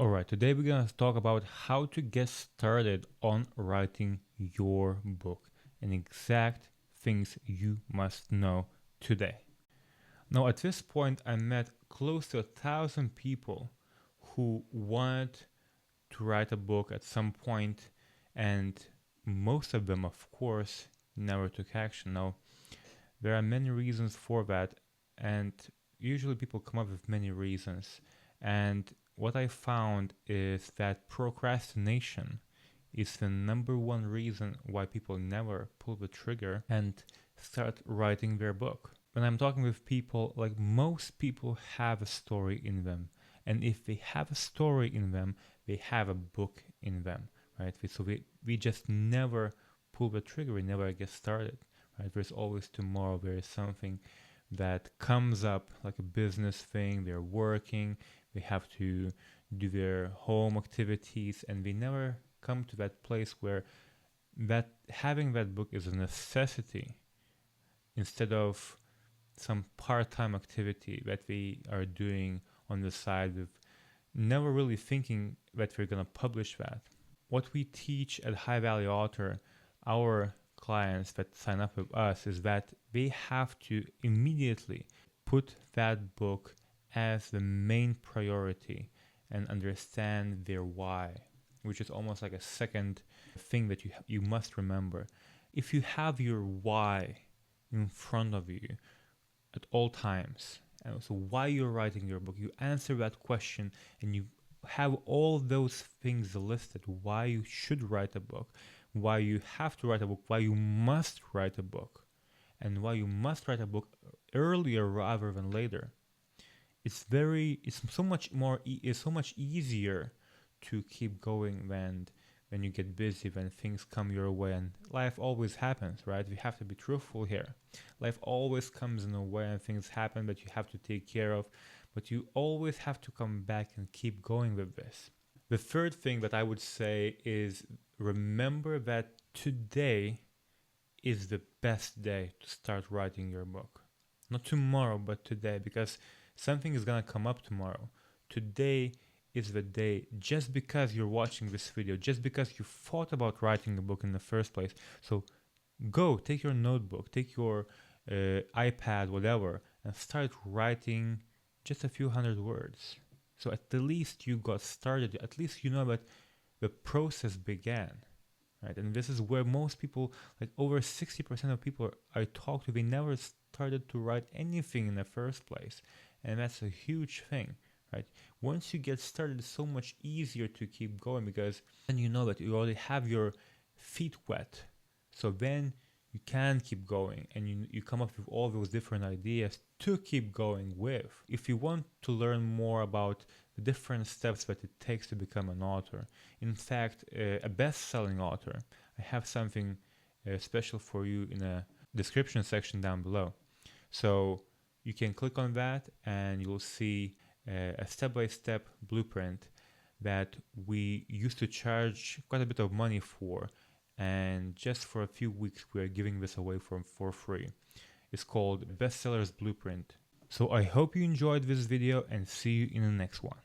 Alright, today we're gonna talk about how to get started on writing your book and exact things you must know today. Now at this point I met close to 1,000 people who wanted to write a book at some point, and most of them of course never took action. Now there are many reasons for that, and usually people come up with many reasons, and what I found is that procrastination is the number one reason why people never pull the trigger and start writing their book. When I'm talking with people, like most people have a story in them. And if they have a story in them, they have a book in them, right? So we just never pull the trigger, we never get started, right? There's always tomorrow, there is something that comes up, like a business thing, they're working, they have to do their home activities, and they never come to that place where that having that book is a necessity instead of some part-time activity that we are doing on the side, with never really thinking that we're going to publish that. What we teach at High Value Author, our clients that sign up with us, is that they have to immediately put that book as the main priority and understand their why, which is almost like a second thing that you must remember. If you have your why in front of you at all times, and so why you're writing your book, you answer that question and you have all those things listed, why you should write a book, why you have to write a book, why you must write a book, and why you must write a book earlier rather than later. It's so much easier to keep going when you get busy, when things come your way, and life always happens, right? We have to be truthful here. Life always comes in a way and things happen that you have to take care of, but you always have to come back and keep going with this. The third thing that I would say is remember that today is the best day to start writing your book. Not tomorrow, but today, because something is gonna come up tomorrow. Today is the day, just because you're watching this video, just because you thought about writing a book in the first place. So go, take your notebook, take your iPad, whatever, and start writing just a few hundred words. So at the least you got started, at least you know that the process began, right? And this is where most people, like over 60% of people I talk to, they never started to write anything in the first place. And that's a huge thing, right? Once you get started, it's so much easier to keep going, because then you know that you already have your feet wet. So then you can keep going, and you come up with all those different ideas to keep going with. If you want to learn more about the different steps that it takes to become an author, in fact, a best-selling author, I have something special for you in a description section down below. So you can click on that and you'll see a step-by-step blueprint that we used to charge quite a bit of money for, and just for a few weeks we are giving this away for free. It's called Bestseller's Blueprint. So I hope you enjoyed this video, and see you in the next one.